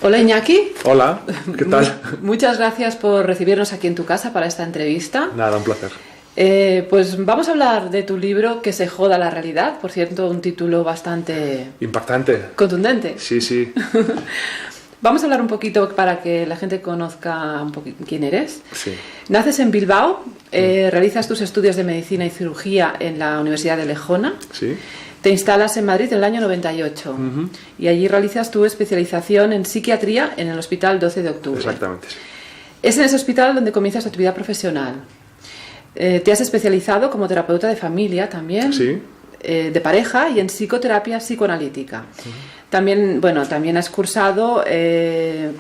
Hola Iñaki. Hola, ¿qué tal? Muchas gracias por recibirnos aquí en tu casa para esta entrevista. Nada, un placer. Pues vamos a hablar de tu libro Que se joda la realidad, por cierto, un título bastante... Impactante. Contundente. Sí, sí. Vamos a hablar un poquito para que la gente conozca un poquito quién eres. Sí. Naces en Bilbao, realizas tus estudios de medicina y cirugía en la Universidad de Lejona. Sí. Te instalas en Madrid en el año 98 y allí realizas tu especialización en psiquiatría en el Hospital 12 de Octubre. Exactamente. Sí. Es en ese hospital donde comienzas tu actividad profesional. Te has especializado como terapeuta de familia también, Sí. De pareja y en psicoterapia psicoanalítica. También has cursado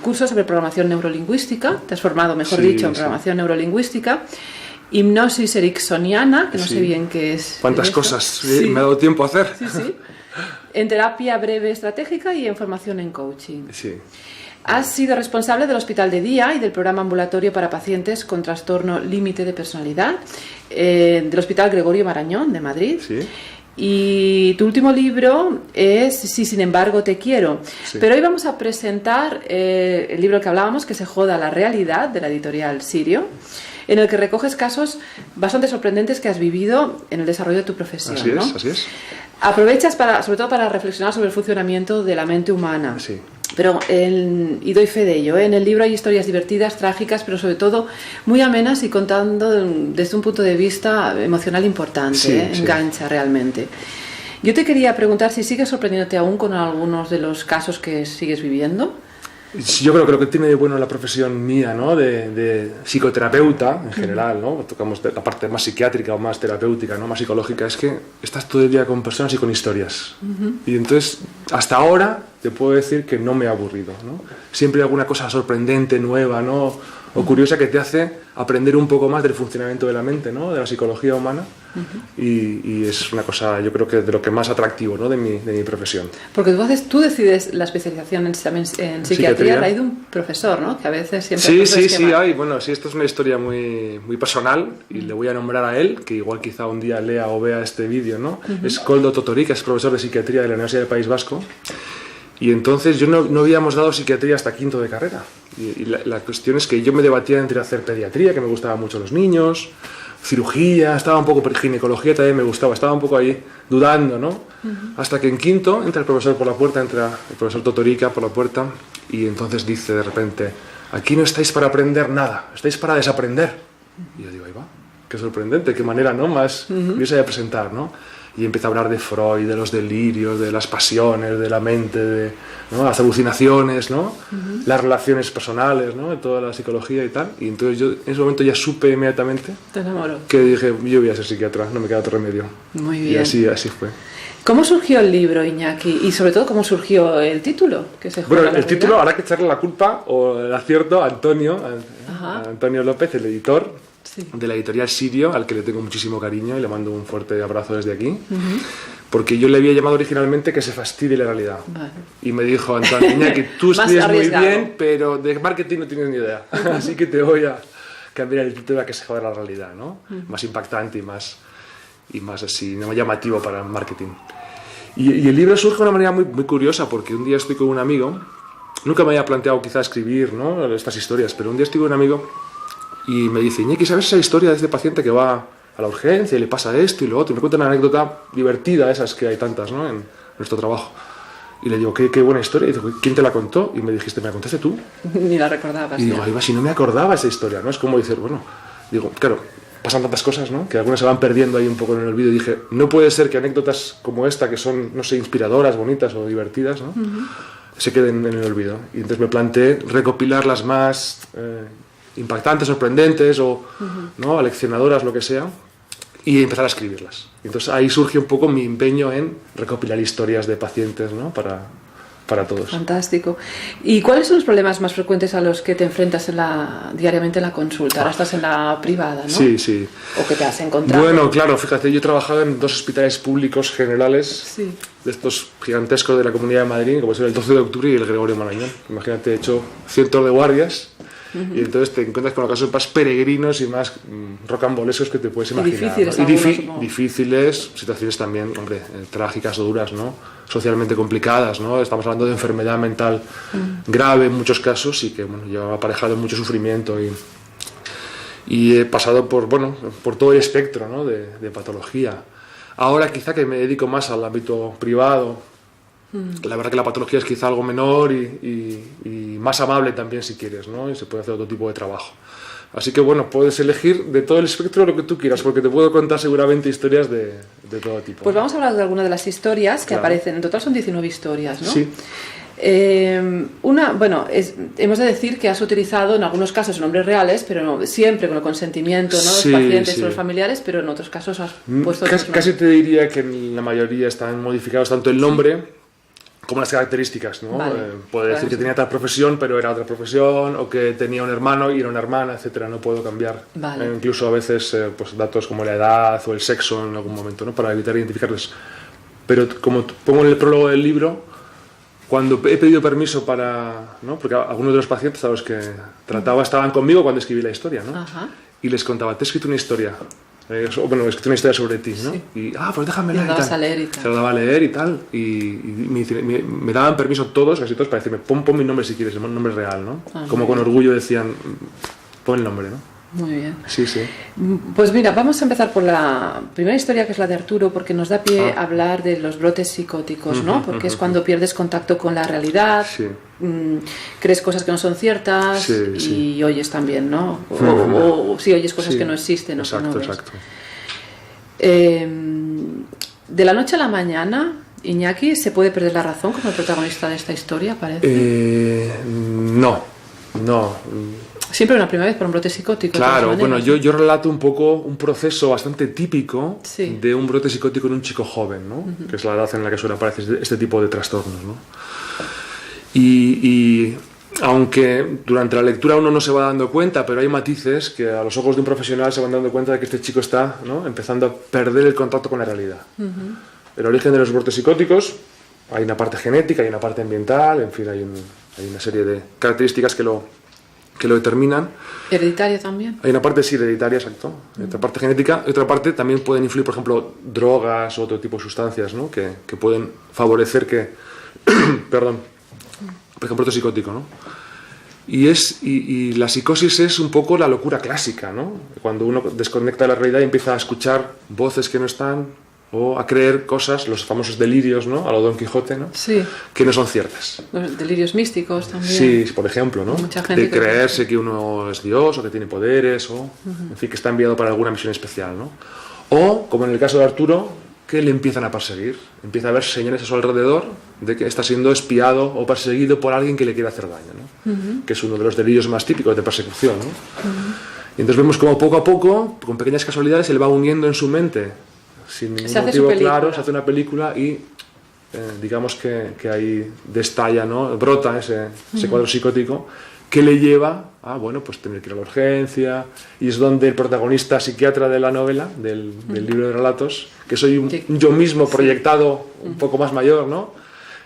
cursos sobre programación neurolingüística, te has formado, mejor dicho, en programación neurolingüística, hipnosis ericksoniana, que no sé bien qué es. ¿Cuántas cosas? Sí. Me ha dado tiempo a hacer. Sí, sí. En terapia breve estratégica y en formación en coaching. Sí. Has sido responsable del Hospital de Día y del programa ambulatorio para pacientes con trastorno límite de personalidad del Hospital Gregorio Marañón de Madrid. Sí. Y tu último libro es Si sin embargo te quiero. Sí. Pero hoy vamos a presentar el libro que hablábamos, Que se joda la realidad, de la editorial Sirio, en el que recoges casos bastante sorprendentes que has vivido en el desarrollo de tu profesión. Así es, ¿no? así es. Aprovechas sobre todo para reflexionar sobre el funcionamiento de la mente humana. Sí. Pero y doy fe de ello, en el libro hay historias divertidas, trágicas, pero sobre todo muy amenas y contando desde un punto de vista emocional importante, Sí. engancha realmente. Yo te quería preguntar si sigues sorprendiéndote aún con algunos de los casos que sigues viviendo. Yo creo que lo que tiene de bueno la profesión mía, ¿no? de psicoterapeuta en general, ¿no? Tocamos la parte más psiquiátrica o más terapéutica, ¿no? Más psicológica, es que estás todo el día con personas y con historias. Y entonces, hasta ahora, te puedo decir que no me he aburrido, ¿no? Siempre hay alguna cosa sorprendente, nueva, ¿no? O curiosa que te hace aprender un poco más del funcionamiento de la mente, ¿no? De la psicología humana. Y es una cosa, yo creo que de lo que más atractivo, ¿no? de mi profesión. Porque tú decides la especialización en psiquiatría a raíz de un profesor, ¿no? Que a veces siempre... Sí, hay. Bueno, sí, esto es una historia muy, muy personal y le voy a nombrar a él, que igual quizá un día lea o vea este vídeo, ¿no? Es Koldo Totorica, es profesor de psiquiatría de la Universidad del País Vasco. Y entonces yo no habíamos dado psiquiatría hasta quinto de carrera. Y la cuestión es que yo me debatía entre hacer pediatría, que me gustaban mucho los niños, cirugía, estaba un poco, ginecología también me gustaba, estaba un poco ahí dudando, ¿no? Hasta que en quinto entra el profesor por la puerta, entra el profesor Totorica por la puerta y entonces dice de repente: aquí no estáis para aprender nada, estáis para desaprender. Y yo digo, ahí va, qué sorprendente, qué manera, ¿no? Más curiosa de presentar, ¿no? Y empieza a hablar de Freud, de los delirios, de las pasiones, de la mente, ¿no? Las alucinaciones, ¿no? Las relaciones personales, ¿no? De toda la psicología y tal. Y entonces yo en ese momento ya supe inmediatamente que dije, yo voy a ser psiquiatra, no me queda otro remedio. Muy bien. Y así fue. ¿Cómo surgió el libro, Iñaki? Y sobre todo, ¿cómo surgió el título? Bueno, el título habrá que echarle la culpa o el acierto a Antonio López, el editor. Sí. De la editorial Sirio, al que le tengo muchísimo cariño y le mando un fuerte abrazo desde aquí, porque yo le había llamado originalmente Que se fastidie la realidad. Vale. Y me dijo Antonio: Iñaki, tú escribes muy bien, pero de marketing no tienes ni idea, así que te voy a cambiar el título a Que se joda la realidad, ¿no? Más impactante y más así, no llamativo para el marketing. Y el libro surge de una manera muy, muy curiosa, porque un día estoy con un amigo, nunca me había planteado quizá escribir, ¿no? Estas historias, pero un día estoy con un amigo y me dice: Iñaki, ¿sabes esa historia de este paciente que va a la urgencia y le pasa esto y lo otro? Y me cuenta una anécdota divertida, esas que hay tantas, ¿no? En nuestro trabajo. Y le digo, qué buena historia. Y dice: ¿quién te la contó? Y me dijiste: ¿me la contaste tú? Ni la recordabas. Y digo, ahí va, si no me acordaba esa historia, ¿no? Es como decir, bueno, digo, claro, pasan tantas cosas, ¿no? Que algunas se van perdiendo ahí un poco en el olvido. Y dije, no puede ser que anécdotas como esta, que son, no sé, inspiradoras, bonitas o divertidas, ¿no? Se queden en el olvido. Y entonces me planteé recopilar las más impactantes, sorprendentes o ¿no? aleccionadoras, lo que sea, y empezar a escribirlas. Y entonces ahí surge un poco mi empeño en recopilar historias de pacientes, ¿no? para todos. Fantástico. ¿Y cuáles son los problemas más frecuentes a los que te enfrentas diariamente en la consulta? Ahora estás en la privada, ¿no? Sí, sí. ¿O que te has encontrado? Bueno, claro, fíjate, yo he trabajado en 2 hospitales públicos generales, de estos gigantescos de la Comunidad de Madrid, como son el 12 de Octubre y el Gregorio Marañón. Imagínate, he hecho cientos de guardias Y entonces te encuentras con los casos más peregrinos y más rocambolescos que te puedes imaginar. Difíciles, ¿no? algunos, difíciles, situaciones también, hombre, trágicas o duras, ¿no? Socialmente complicadas, ¿no? Estamos hablando de enfermedad mental grave en muchos casos y que, bueno, lleva aparejado mucho sufrimiento y he pasado por todo el espectro, ¿no? de patología. Ahora quizá que me dedico más al ámbito privado, la verdad que la patología es quizá algo menor y más amable también si quieres, ¿no? Y se puede hacer otro tipo de trabajo. Así que bueno, puedes elegir de todo el espectro lo que tú quieras, porque te puedo contar seguramente historias de todo tipo. Pues vamos a hablar de algunas de las historias que claro. aparecen. En total son 19 historias, ¿no? Sí. Hemos de decir que has utilizado en algunos casos nombres reales, pero no, siempre con el consentimiento, ¿no? Sí, los pacientes sí. o los familiares, pero en otros casos has puesto casi te diría que en la mayoría están modificados tanto el nombre como las características, ¿no? Vale. Puede decir que tenía tal profesión, pero era otra profesión, o que tenía un hermano y era una hermana, etcétera. No puedo cambiar. Vale. Incluso a veces pues datos como la edad o el sexo en algún momento, ¿no? Para evitar identificarles. Pero como pongo en el prólogo del libro, cuando he pedido permiso para, ¿no? Porque algunos de los pacientes a los que trataba estaban conmigo cuando escribí la historia, ¿no? Ajá. Y les contaba, te he escrito una historia. He escrito una historia sobre ti, ¿no? Sí. Y, pues déjamela. Y la dabas a leer y tal. Se la daba a leer y tal. Y me daban permiso casi todos, para decirme, pon mi nombre si quieres, el nombre real, ¿no? Como con orgullo decían, pon el nombre, ¿no? Muy bien. Sí, sí. Pues mira, vamos a empezar por la primera historia, que es la de Arturo, porque nos da pie a hablar de los brotes psicóticos, ¿no? Porque es cuando pierdes contacto con la realidad, sí. Crees cosas que no son ciertas y oyes también, ¿no? O sí, oyes cosas que no existen. Exacto, que no ves. exacto. De la noche a la mañana, Iñaki, ¿se puede perder la razón como el protagonista de esta historia, parece? No. Siempre una primera vez por un brote psicótico. Claro, bueno, yo relato un poco un proceso bastante típico sí. de un brote psicótico en un chico joven, ¿no? Que es la edad en la que suele aparecer este tipo de trastornos, ¿no? Y aunque durante la lectura uno no se va dando cuenta, pero hay matices que a los ojos de un profesional se van dando cuenta de que este chico está, ¿no? empezando a perder el contacto con la realidad. El origen de los brotes psicóticos, hay una parte genética, hay una parte ambiental, en fin, hay una serie de características que lo determinan. ¿Hereditaria también? Hay una parte hereditaria, exacto. Hay otra parte genética. Y otra parte también pueden influir, por ejemplo, drogas o otro tipo de sustancias, ¿no? que pueden favorecer que... perdón. Por ejemplo, brote psicótico, ¿no? Y la psicosis es un poco la locura clásica, ¿no? Cuando uno desconecta de la realidad y empieza a escuchar voces que no están o a creer cosas, los famosos delirios, ¿no? A lo Don Quijote, ¿no? Sí. Que no son ciertas. Los delirios místicos también. Sí, por ejemplo, ¿no? Mucha gente de creerse que uno es Dios o que tiene poderes o, en fin, que está enviado para alguna misión especial, ¿no? O, como en el caso de Arturo, que le empiezan a perseguir. Empieza a haber señales a su alrededor de que está siendo espiado o perseguido por alguien que le quiere hacer daño, ¿no? Que es uno de los delirios más típicos de persecución, ¿no? Y entonces vemos como poco a poco, con pequeñas casualidades, él va uniendo en su mente, sin ningún motivo claro, se hace una película y digamos que ahí destalla, ¿no? Brota ese cuadro psicótico que le lleva a, bueno, pues tener que ir a la urgencia, y es donde el protagonista psiquiatra de la novela, del libro de relatos, que soy yo mismo proyectado un poco más mayor, ¿no?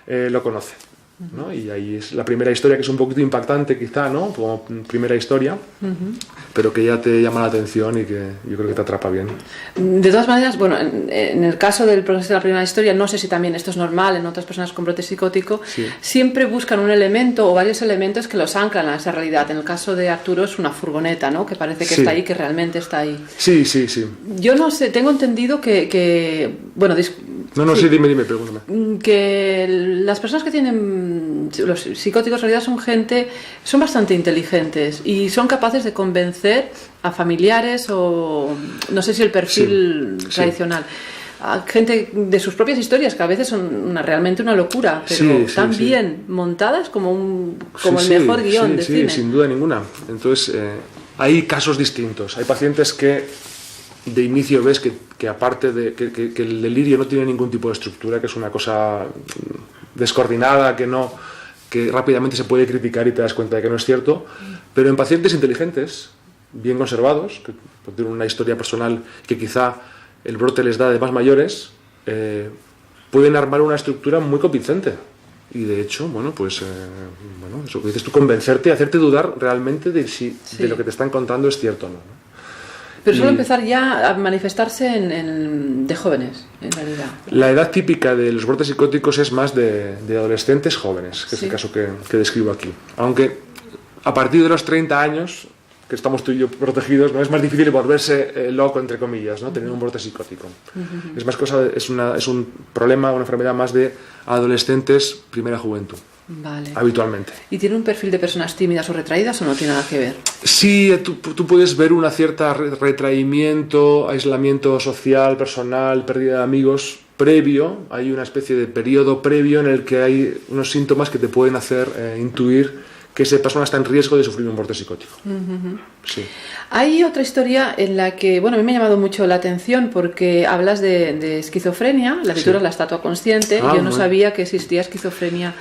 Lo conoce, ¿no? Y ahí es la primera historia, que es un poquito impactante quizá, ¿no? Como primera historia, pero que ya te llama la atención y que yo creo que te atrapa bien. De todas maneras, bueno, en el caso del protagonista de la primera historia, no sé si también esto es normal en otras personas con brote psicótico, siempre buscan un elemento o varios elementos que los anclan a esa realidad. En el caso de Arturo es una furgoneta, ¿no? Que parece que está ahí, que realmente está ahí. Sí. Yo no sé, tengo entendido que bueno, dime, pregúntame. Que las personas que tienen los psicóticos en realidad son bastante inteligentes y son capaces de convencer a familiares o no sé si el perfil tradicional, a gente de sus propias historias que a veces son realmente una locura, pero tan bien montadas como el mejor guión de cine. Sí, sin duda ninguna. Entonces hay casos distintos. Hay pacientes que de inicio ves que aparte de que el delirio no tiene ningún tipo de estructura, que es una cosa descoordinada, que rápidamente se puede criticar y te das cuenta de que no es cierto, pero en pacientes inteligentes, bien conservados, que tienen una historia personal que quizá el brote les da de más mayores, pueden armar una estructura muy convincente y de hecho, eso que dices tú, convencerte y hacerte dudar realmente de si de lo que te están contando es cierto o no, ¿no? Pero suele empezar ya a manifestarse de jóvenes, en realidad. La edad típica de los brotes psicóticos es más de adolescentes jóvenes, que es el caso que describo aquí. Aunque a partir de los 30 años, que estamos tú y yo protegidos, ¿no? Es más difícil volverse loco, entre comillas, ¿no? Tener un brote psicótico. Es más cosa, es un problema, una enfermedad más de adolescentes, primera juventud. Vale. Habitualmente. ¿Y tiene un perfil de personas tímidas o retraídas o no tiene nada que ver? Sí, tú puedes ver una cierta retraimiento, aislamiento social, personal, pérdida de amigos previo. Hay una especie de periodo previo en el que hay unos síntomas que te pueden hacer intuir que esa persona está en riesgo de sufrir un brote psicótico. Sí. Hay otra historia en la que, a mí me ha llamado mucho la atención porque hablas de esquizofrenia, la titulas La estatua consciente. Yo no sabía que existía esquizofrenia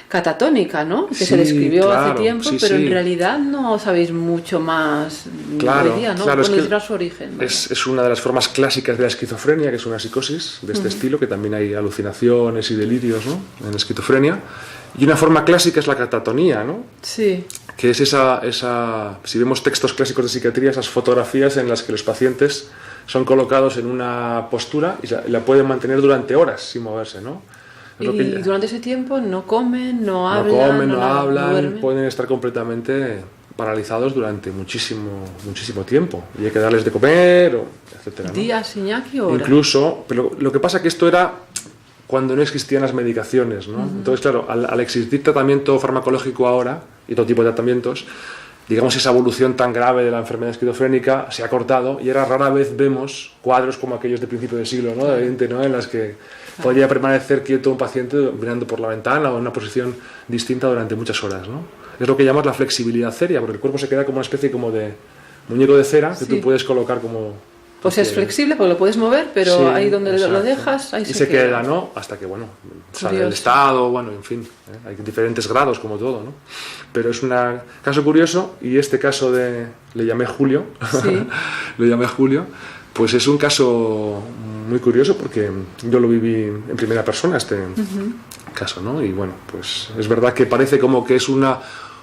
catatónica, ¿no? Que se describió hace tiempo, pero en realidad no sabéis mucho más hoy día, ¿no? Claro, es su origen. Es una de las formas clásicas de la esquizofrenia, que es una psicosis de este estilo, que también hay alucinaciones y delirios, ¿no? En la esquizofrenia. Y una forma clásica es la catatonía, ¿no? Sí. Que es esa, si vemos textos clásicos de psiquiatría, esas fotografías en las que los pacientes son colocados en una postura y la pueden mantener durante horas sin moverse, ¿no? Y durante ese tiempo no comen, no hablan, no hablan, no pueden estar completamente paralizados durante muchísimo tiempo. Y hay que darles de comer, etcétera, ¿no? ¿Días, Iñaki, o horas? Incluso, pero lo que pasa es que esto era cuando no existían las medicaciones, ¿no? Entonces, claro, al existir tratamiento farmacológico ahora, y todo tipo de tratamientos, digamos, esa evolución tan grave de la enfermedad esquizofrénica se ha cortado y ahora rara vez vemos cuadros como aquellos de principio del siglo, ¿no? De XX, ¿no? En las que podría permanecer quieto un paciente mirando por la ventana o en una posición distinta durante muchas horas, ¿no? Es lo que llamamos la flexibilidad cérea, porque el cuerpo se queda como una especie como de muñeco de cera que tú puedes colocar como... Pues es flexible porque lo puedes mover, pero ahí donde lo dejas, ahí se queda, ¿no? Hasta que, sale del estado, en fin, hay diferentes grados como todo, ¿no? Pero es un caso curioso, y este caso le llamé Julio, pues es un caso muy curioso porque yo lo viví en primera persona, este caso, ¿no? Y pues es verdad que parece como que es un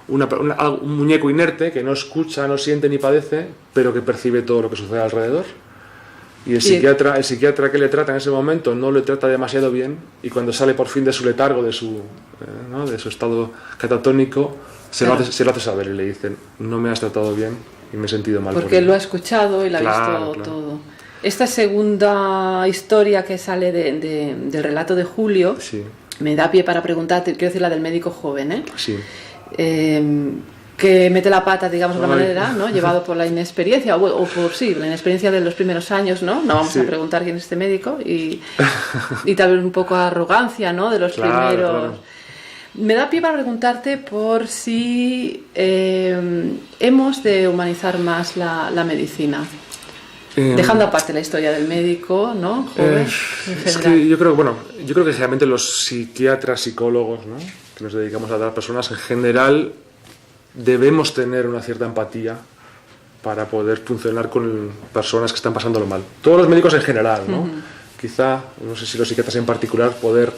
muñeco inerte que no escucha, no siente ni padece, pero que percibe todo lo que sucede alrededor. Y el psiquiatra que le trata en ese momento no le trata demasiado bien, y cuando sale por fin de su letargo, de su estado catatónico, se lo hace saber y le dicen: no me has tratado bien y me he sentido mal. Porque él lo ha escuchado y lo ha visto todo. Esta segunda historia que sale del relato de Julio me da pie para preguntarte, quiero decir, la del médico joven, ¿eh? Sí. Que mete la pata, digamos, de alguna manera, ¿no? Llevado por la inexperiencia, o por la inexperiencia de los primeros años, ¿no? No vamos a preguntar quién es este médico, y tal vez un poco arrogancia, ¿no? De los primeros. Claro. Me da pie para preguntarte por si hemos de humanizar más la medicina. Dejando aparte la historia del médico, ¿no? Joven, es que yo creo que generalmente los psiquiatras, psicólogos, ¿no? Que nos dedicamos a dar personas, en general debemos tener una cierta empatía para poder funcionar con personas que están pasándolo mal. Todos los médicos en general, ¿no? Quizá, no sé si los psiquiatras en particular, poder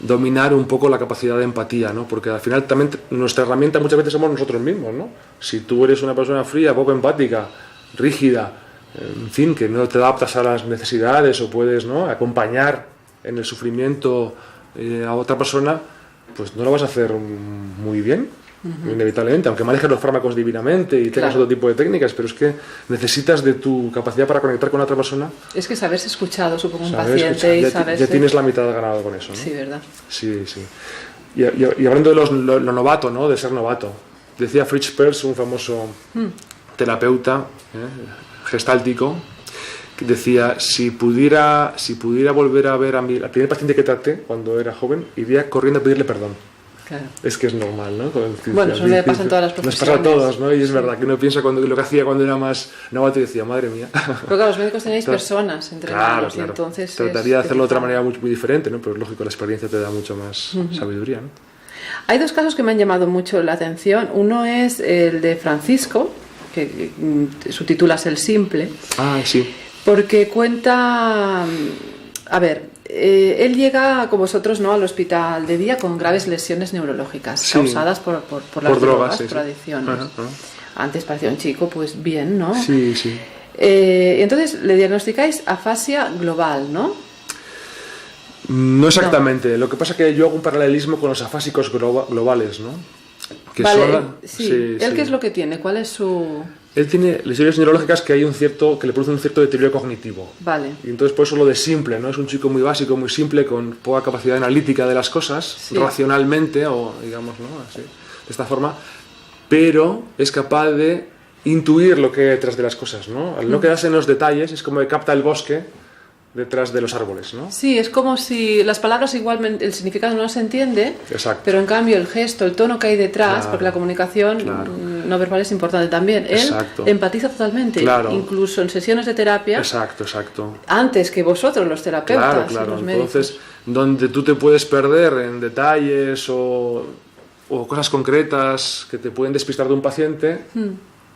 dominar un poco la capacidad de empatía, ¿no? Porque al final también nuestra herramienta muchas veces somos nosotros mismos, ¿no? Si tú eres una persona fría, poco empática, rígida, en fin, que no te adaptas a las necesidades o puedes, ¿no?, acompañar en el sufrimiento a otra persona, pues no lo vas a hacer muy bien, inevitablemente, aunque manejes los fármacos divinamente y tengas otro tipo de técnicas, pero es que necesitas de tu capacidad para conectar con otra persona. Es que saberse escuchado, supongo, un paciente, y saberse... Ya tienes la mitad ganado con eso, ¿no? Sí, ¿verdad? Sí. Y hablando de lo novato, ¿no?, de ser novato, decía Fritz Perls, un famoso terapeuta gestáltico, que decía: si pudiera volver a ver al primer paciente que traté cuando era joven, iría corriendo a pedirle perdón. Claro. Es que es normal, ¿no? Bueno, eso le pasa en todas las profesiones. Nos pasa a todos, ¿no? Y es verdad que uno piensa lo que hacía cuando era más novato y decía: madre mía. Pero claro, los médicos tenéis personas entrenadas, claro. y entonces trataría de hacerlo de otra manera muy diferente, ¿no? Pero es lógico, la experiencia te da mucho más sabiduría, ¿no? Hay dos casos que me han llamado mucho la atención. Uno es el de Francisco, que subtitulas El Simple. Ah, sí. Porque cuenta... A ver, él llega, como vosotros, ¿no?, al hospital de día con graves lesiones neurológicas causadas por las drogas, por adicciones. Antes parecía un chico, pues bien, ¿no? Sí, sí. Entonces le diagnosticáis afasia global, ¿no? No exactamente. No. Lo que pasa es que yo hago un paralelismo con los afásicos globales, ¿no? Que vale, son... ¿Él qué es lo que tiene? ¿Cuál es su...? Él tiene lesiones neurológicas que le producen un cierto deterioro cognitivo. Vale. Y entonces por eso lo de simple, ¿no? Es un chico muy básico, muy simple, con poca capacidad analítica de las cosas, racionalmente, o digamos, ¿no?, así, de esta forma, pero es capaz de intuir lo que hay detrás de las cosas, ¿no? Al no quedarse en los detalles, es como que capta el bosque detrás de los árboles, ¿no? Sí, es como si las palabras igualmente, el significado no se entiende, pero en cambio el gesto, el tono que hay detrás, porque la comunicación no verbal es importante también. Él empatiza totalmente, incluso en sesiones de terapia. Exacto. Antes que vosotros, los terapeutas. Claro. Los médicos. Entonces, donde tú te puedes perder en detalles o cosas concretas que te pueden despistar de un paciente,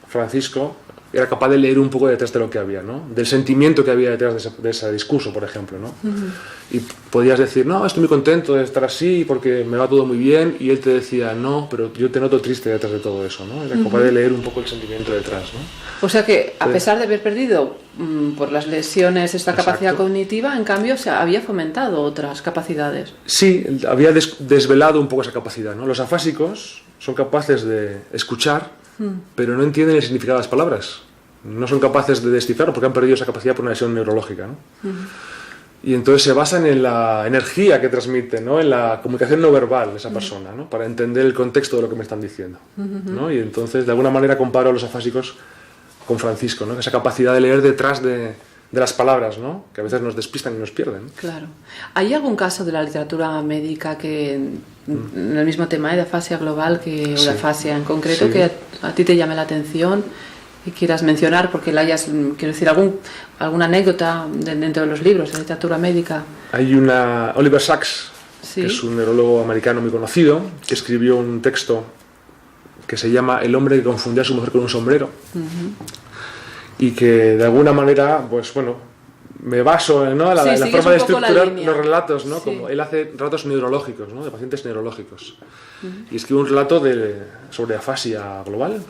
Francisco era capaz de leer un poco detrás de lo que había, ¿no? Del sentimiento que había detrás de ese discurso, por ejemplo, ¿no? Y podías decir, no, estoy muy contento de estar así porque me va todo muy bien, y él te decía, no, pero yo te noto triste detrás de todo eso, ¿no? Era capaz de leer un poco el sentimiento detrás, ¿no? O sea que, a pesar de haber perdido por las lesiones esta capacidad cognitiva, en cambio se había fomentado otras capacidades. Sí, había desvelado un poco esa capacidad, ¿no? Los afásicos son capaces de escuchar, pero no entienden el significado de las palabras. No son capaces de descifrarlo porque han perdido esa capacidad por una lesión neurológica, ¿no? Y entonces se basan en la energía que transmite, ¿no? En la comunicación no verbal de esa persona, ¿no? Para entender el contexto de lo que me están diciendo, ¿no? Y entonces de alguna manera comparo a los afásicos con Francisco, ¿no? Esa capacidad de leer detrás de las palabras, ¿no? Que a veces nos despistan y nos pierden. Claro. ¿Hay algún caso de la literatura médica que, en el mismo tema de afasia global o de afasia en concreto, que a ti te llame la atención y quieras mencionar porque la hayas, quiero decir, alguna anécdota dentro de los libros de literatura médica? Hay Oliver Sacks, que es un neurólogo americano muy conocido, que escribió un texto que se llama El hombre que confundía a su mujer con un sombrero. Y que de alguna manera, pues bueno, me baso, ¿no?, en la forma de estructurar los relatos, ¿no? Como él hace relatos neurológicos, ¿no?, de pacientes neurológicos. Y escribe un relato sobre afasia global,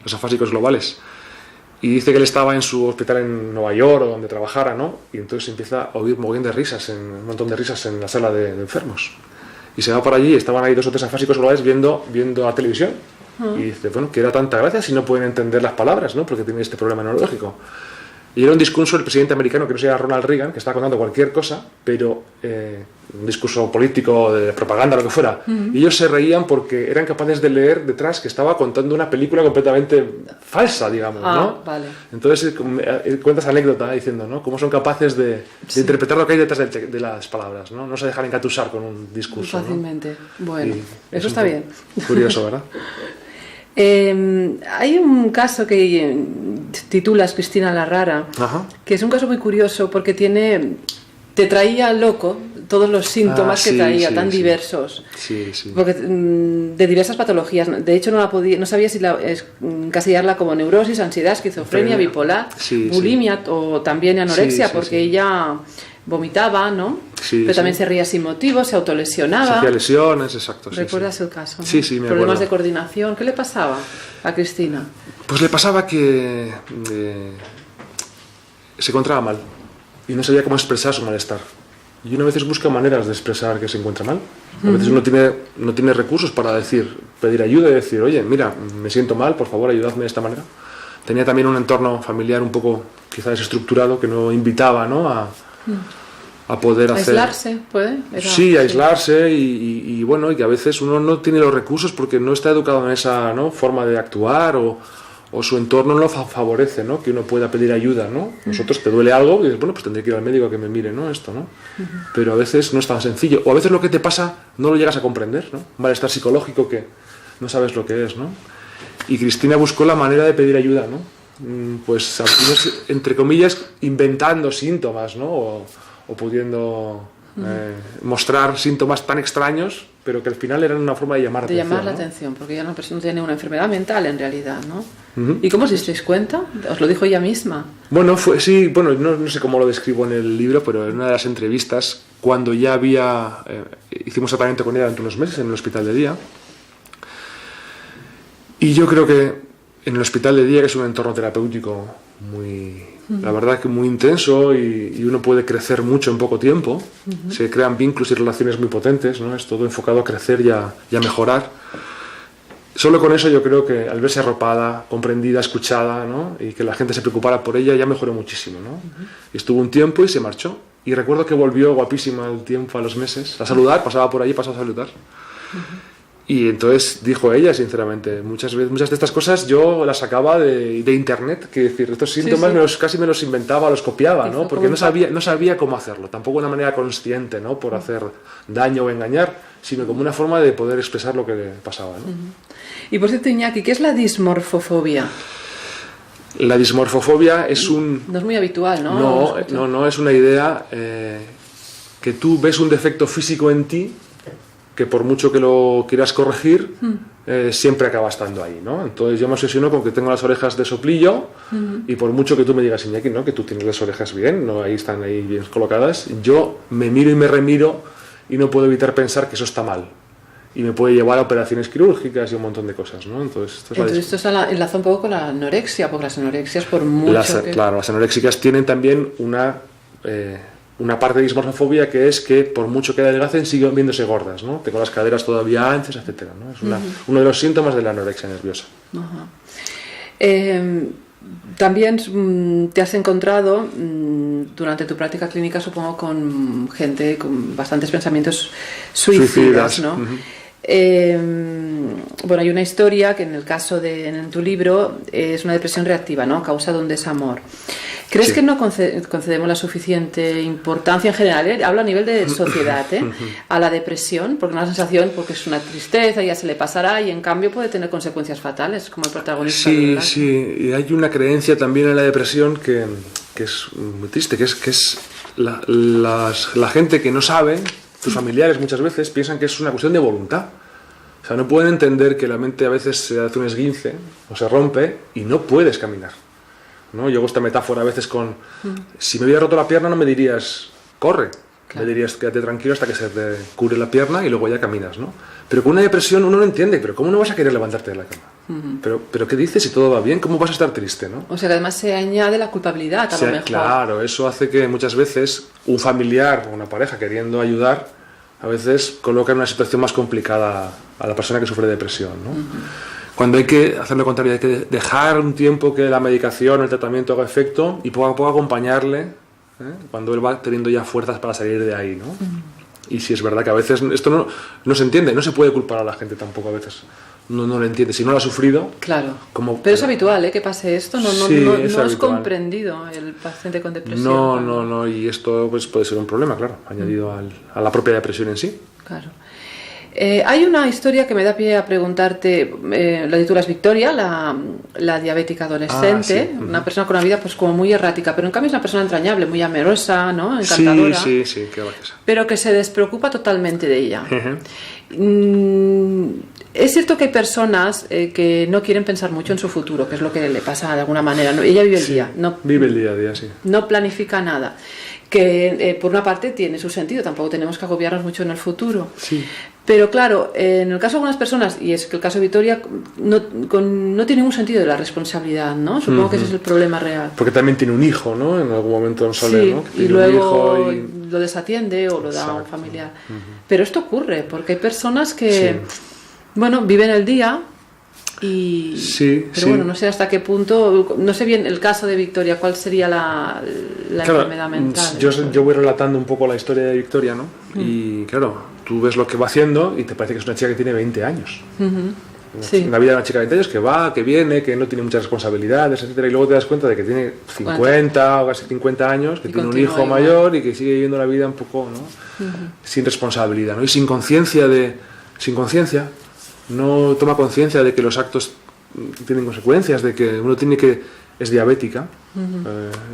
los afásicos globales. Y dice que él estaba en su hospital en Nueva York o donde trabajara, ¿no? Y entonces empieza a oír un montón de risas en la sala de enfermos. Y se va por allí y estaban ahí 2 o 3 afásicos globales viendo la televisión. Y dice, bueno, que era tanta gracia si no pueden entender las palabras, ¿no? Porque tienen este problema neurológico. Y era un discurso del presidente americano, que no sé, era Ronald Reagan, que estaba contando cualquier cosa, pero un discurso político, de propaganda, lo que fuera. Y ellos se reían porque eran capaces de leer detrás que estaba contando una película completamente falsa, digamos, ¿no? Vale. Entonces cuenta esa anécdota diciendo, ¿no?, cómo son capaces de interpretar lo que hay detrás de las palabras, ¿no? No se dejan engatusar con un discurso. Fácilmente. ¿No? Bueno, eso está bien. Curioso, ¿verdad? Hay un caso que titulas Cristina la Rara, que es un caso muy curioso porque te traía loco todos los síntomas que traía, tan diversos, porque de diversas patologías. De hecho no sabía si encasillarla como neurosis, ansiedad, esquizofrenia, bipolar, bulimia o también anorexia, porque ella vomitaba, ¿no? Pero también se ría sin motivo, se autolesionaba. Hacía lesiones, exacto. ¿Recuerdas el caso? ¿No? Sí, me acuerdo. Problemas de coordinación. ¿Qué le pasaba a Cristina? Pues le pasaba que se encontraba mal y no sabía cómo expresar su malestar. Y uno a veces busca maneras de expresar que se encuentra mal. A veces uno no tiene recursos para pedir ayuda y decir, oye, mira, me siento mal, por favor, ayudadme de esta manera. Tenía también un entorno familiar un poco quizás desestructurado que no invitaba, ¿no?, a poder hacer... ¿Aislarse puede? Aislarse y bueno, y que a veces uno no tiene los recursos porque no está educado en esa, ¿no?, forma de actuar o su entorno no lo favorece, ¿no?, que uno pueda pedir ayuda, ¿no? Nosotros te duele algo y dices, bueno, pues tendré que ir al médico a que me mire, ¿no?, esto, ¿no? Pero a veces no es tan sencillo. O a veces lo que te pasa no lo llegas a comprender, ¿no? Un malestar psicológico que no sabes lo que es, ¿no? Y Cristina buscó la manera de pedir ayuda, ¿no? Pues entre comillas inventando síntomas, ¿no? O pudiendo mostrar síntomas tan extraños pero que al final eran una forma de llamar De atención. llamar la ¿no? atención, porque ya la persona tiene una enfermedad mental en realidad, ¿no? ¿Y cómo os disteis cuenta? ¿Os lo dijo ella misma? Bueno, no sé cómo lo describo en el libro, pero en una de las entrevistas, cuando ya hicimos tratamiento con ella durante unos meses en el hospital de día, y yo creo que en el hospital de día, que es un entorno terapéutico la verdad que muy intenso y uno puede crecer mucho en poco tiempo, se crean vínculos y relaciones muy potentes, ¿no? Es todo enfocado a crecer y a mejorar. Solo con eso yo creo que al verse arropada, comprendida, escuchada, ¿no? Y que la gente se preocupara por ella, ya mejoró muchísimo, ¿no? Y estuvo un tiempo y se marchó. Y recuerdo que volvió guapísima al tiempo, a los meses, a saludar, pasaba por allí, pasó a saludar. Y entonces dijo ella, sinceramente, muchas de estas cosas yo las sacaba de internet, que decir, estos síntomas casi me los inventaba, los copiaba, ¿no? Porque no sabía cómo hacerlo, tampoco de una manera consciente, ¿no? Por hacer daño o engañar, sino como una forma de poder expresar lo que le pasaba, ¿no? Y por cierto, Iñaki, ¿qué es la dismorfofobia? La dismorfofobia es No es muy habitual, ¿no? No, es una idea que tú ves un defecto físico en ti que por mucho que lo quieras corregir, siempre acaba estando ahí, ¿no? Entonces yo me obsesiono con que tengo las orejas de soplillo y por mucho que tú me digas, Iñaki, ¿no? Que tú tienes las orejas bien, ¿no? Ahí están ahí bien colocadas, yo me miro y me remiro y no puedo evitar pensar que eso está mal. Y me puede llevar a operaciones quirúrgicas y un montón de cosas, ¿no? Entonces esto enlaza un poco con la anorexia, porque las anorexias por mucho Claro, las anoréxicas tienen también una parte de dismorfofobia, que es que por mucho que adelgacen siguen viéndose gordas, ¿no? Tengo las caderas todavía anchas, etcétera, ¿no? Es uno de los síntomas de la anorexia nerviosa. También te has encontrado durante tu práctica clínica, supongo, con gente con bastantes pensamientos suicidas, ¿no? Bueno, hay una historia que en tu libro es una depresión reactiva, ¿no? A causa de un desamor. ¿Crees que no concedemos la suficiente importancia en general, hablo a nivel de sociedad, a la depresión? Porque una sensación, porque es una tristeza, ya se le pasará, y en cambio puede tener consecuencias fatales, como el protagonista. Sí, y hay una creencia también en la depresión que es muy triste, que es la gente que no sabe, tus familiares muchas veces piensan que es una cuestión de voluntad. O sea, no pueden entender que la mente a veces se hace un esguince o se rompe y no puedes caminar, ¿no? Yo hago esta metáfora a veces con, si me hubiera roto la pierna no me dirías, corre, me dirías, quédate tranquilo hasta que se te cure la pierna y luego ya caminas, ¿no? Pero con una depresión uno no entiende, pero ¿cómo no vas a querer levantarte de la cama? Pero ¿qué dices si todo va bien? ¿Cómo vas a estar triste, no? O sea, que además se añade la culpabilidad a lo mejor. Claro, eso hace que muchas veces un familiar o una pareja queriendo ayudar, a veces coloca en una situación más complicada a la persona que sufre de depresión, ¿no? Cuando hay que hacer lo contrario, hay que dejar un tiempo que la medicación, el tratamiento haga efecto y poco a poco acompañarle, cuando él va teniendo ya fuerzas para salir de ahí, ¿no? Y sí es verdad que a veces esto no se entiende, no se puede culpar a la gente tampoco a veces. No lo entiende, si no lo ha sufrido. Claro. Pero es habitual, que pase esto, no es comprendido el paciente con depresión. No, y esto pues puede ser un problema, claro, añadido a la propia depresión en sí. Claro. Hay una historia que me da pie a preguntarte, la titulas Victoria, la diabética adolescente, una persona con una vida pues como muy errática, pero en cambio es una persona entrañable, muy amorosa, ¿no? Encantadora. Sí, qué graciosa. Pero que se despreocupa totalmente de ella. Es cierto que hay personas que no quieren pensar mucho en su futuro, que es lo que le pasa de alguna manera, ¿no? Ella vive el día. Vive el día a día, sí. No planifica nada. Que por una parte tiene su sentido, tampoco tenemos que agobiarnos mucho en el futuro. Sí. Pero claro, en el caso de algunas personas, y es que el caso de Victoria, no tiene ningún sentido de la responsabilidad, ¿no? Supongo que ese es el problema real. Porque también tiene un hijo, ¿no? En algún momento no sale, ¿no? Y luego lo desatiende o lo da a un familiar. Pero esto ocurre, porque hay personas que, viven el día y... Bueno, no sé hasta qué punto, no sé bien el caso de Victoria, cuál sería la enfermedad mental. Yo voy relatando un poco la historia de Victoria, ¿no? Y claro, tú ves lo que va haciendo y te parece que es una chica que tiene 20 años. Una vida de una chica de 20 años que va, que viene, que no tiene muchas responsabilidades, etcétera, y luego te das cuenta de que tiene 50 o casi 50 años, que tiene un hijo mayor y que sigue viviendo la vida un poco, ¿no? Sin responsabilidad, ¿no? Y sin conciencia, no toma conciencia de que los actos tienen consecuencias, de que uno es diabética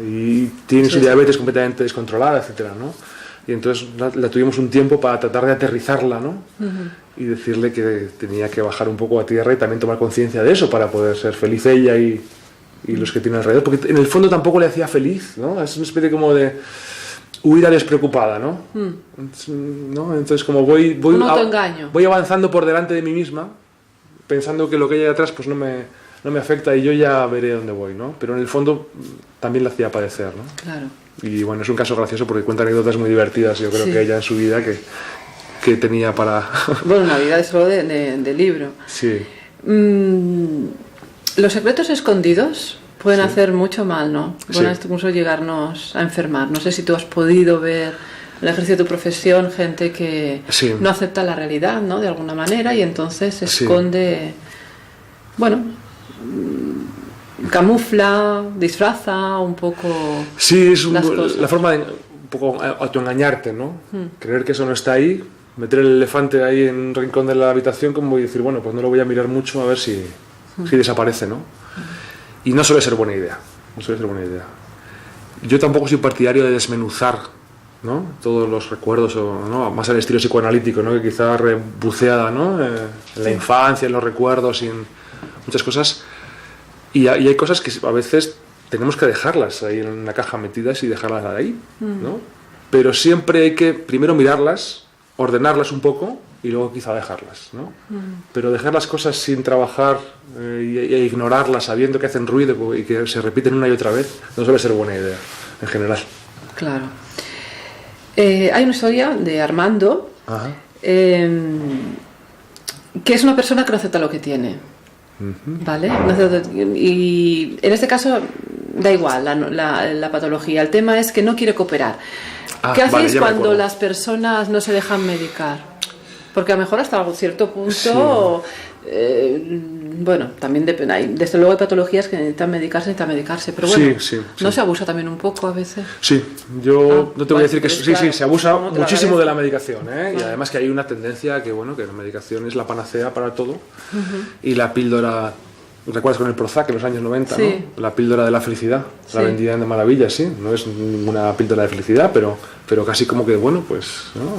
y tiene su diabetes completamente descontrolada, etcétera, ¿no? Y entonces la tuvimos un tiempo para tratar de aterrizarla, ¿no? Y decirle que tenía que bajar un poco a tierra y también tomar conciencia de eso para poder ser feliz ella y los que tiene alrededor. Porque en el fondo tampoco le hacía feliz, ¿no? Es una especie como de huida despreocupada, ¿no? ¿No? Entonces como voy avanzando por delante de mí misma, pensando que lo que hay atrás pues no me afecta y yo ya veré dónde voy, ¿no? Pero en el fondo también le hacía padecer, ¿no? Claro. Y bueno, es un caso gracioso porque cuenta anécdotas muy divertidas, yo creo que ella en su vida que tenía para... Bueno, una vida solo de libro. Sí. Los secretos escondidos pueden hacer mucho mal, ¿no? Pueden incluso llegarnos a enfermar. No sé si tú has podido ver en el ejercicio de tu profesión gente que no acepta la realidad, ¿no? De alguna manera y entonces se esconde... Bueno... camufla, disfraza un poco. Sí, es la forma de un poco autoengañarte, ¿no? Creer que eso no está ahí, meter el elefante ahí en un rincón de la habitación como y decir, bueno, pues no lo voy a mirar mucho a ver si desaparece, ¿no? Y no suele ser buena idea, no suele ser buena idea. Yo tampoco soy partidario de desmenuzar, ¿no? Todos los recuerdos, ¿no? Más al estilo psicoanalítico, ¿no? Que quizá rebuceada, ¿no? En la infancia, en los recuerdos y en muchas cosas. Y hay cosas que a veces tenemos que dejarlas ahí en una caja metidas y dejarlas ahí, ¿no? Pero siempre hay que primero mirarlas, ordenarlas un poco y luego quizá dejarlas, ¿no? Pero dejar las cosas sin trabajar e ignorarlas sabiendo que hacen ruido y que se repiten una y otra vez no suele ser buena idea en general. Claro. Hay una historia de Armando que es una persona que no acepta lo que tiene. ¿Vale? Y en este caso da igual la patología, el tema es que no quiere cooperar. ¿Qué hacéis cuando las personas no se dejan medicar? Porque a lo mejor hasta cierto punto bueno, también depende, desde luego hay patologías que necesitan medicarse, pero bueno, ¿no se abusa también un poco a veces? Sí, yo no te voy a decir que se abusa muchísimo de la medicación, ¿eh? Y además que hay una tendencia que, bueno, que la medicación es la panacea para todo y la píldora, ¿recuerdas con el Prozac en los años 90? ¿No? La píldora de la felicidad, la vendían de maravilla, no es ninguna píldora de felicidad, pero casi como que, bueno, pues, ¿no?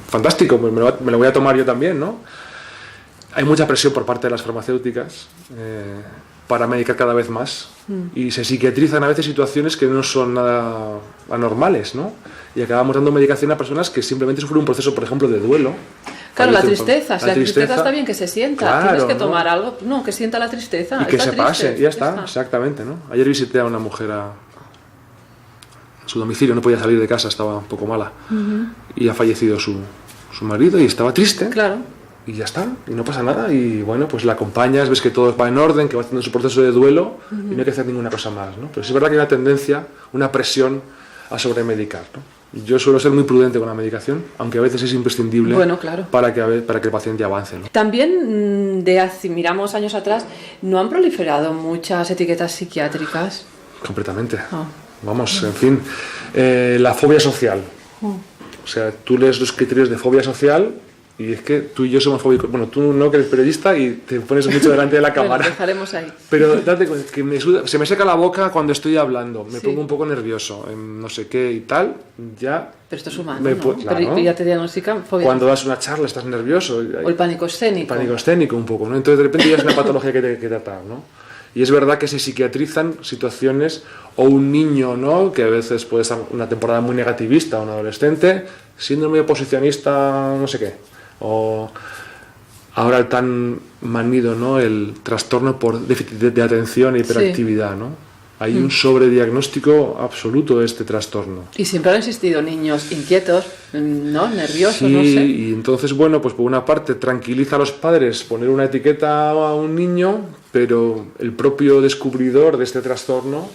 Fantástico, pues me lo voy a tomar yo también, ¿no? Hay mucha presión por parte de las farmacéuticas para medicar cada vez más y se psiquiatrizan a veces situaciones que no son nada anormales, ¿no? Y acabamos dando medicación a personas que simplemente sufren un proceso, por ejemplo, de duelo. Claro, la tristeza está bien que se sienta, claro, tienes que tomar algo, que sienta la tristeza. Y que se pase, ya está, exactamente, ¿no? Ayer visité a una mujer a su domicilio, no podía salir de casa, estaba un poco mala y ha fallecido su marido y estaba triste. Claro. Y ya está, y no pasa nada, y bueno, pues la acompañas, ves que todo va en orden, que va haciendo su proceso de duelo y no hay que hacer ninguna cosa más, ¿no? Pero sí es verdad que hay una tendencia, una presión a sobremedicar, ¿no? Yo suelo ser muy prudente con la medicación, aunque a veces es imprescindible para que el paciente avance, ¿no? También, miramos años atrás, ¿no han proliferado muchas etiquetas psiquiátricas? Completamente. Vamos, en fin, la fobia social. O sea, tú lees los criterios de fobia social y es que tú y yo somos fóbicos. Bueno, tú no, que eres periodista y te pones mucho delante de la cámara. Bueno, dejaremos ahí. Pero date cuenta que se me seca la boca cuando estoy hablando, me pongo un poco nervioso, no sé qué y tal, ya... Pero esto es humano, ¿no? Claro. Pero ya te diagnostican fobia. Cuando das una charla estás nervioso. O el pánico escénico. El pánico escénico un poco, ¿no? Entonces de repente ya es una patología que tratar, ¿no? Y es verdad que se psiquiatrizan situaciones, o un niño, ¿no? Que a veces puede estar una temporada muy negativista, un adolescente, síndrome oposicionista, no sé qué. O ahora tan manido, ¿no? El trastorno por déficit de atención e hiperactividad, ¿no? Hay un sobrediagnóstico absoluto de este trastorno. Y siempre han existido niños inquietos, ¿no? Nerviosos, sí, no sé. Y entonces, bueno, pues por una parte tranquiliza a los padres poner una etiqueta a un niño, pero el propio descubridor de este trastorno,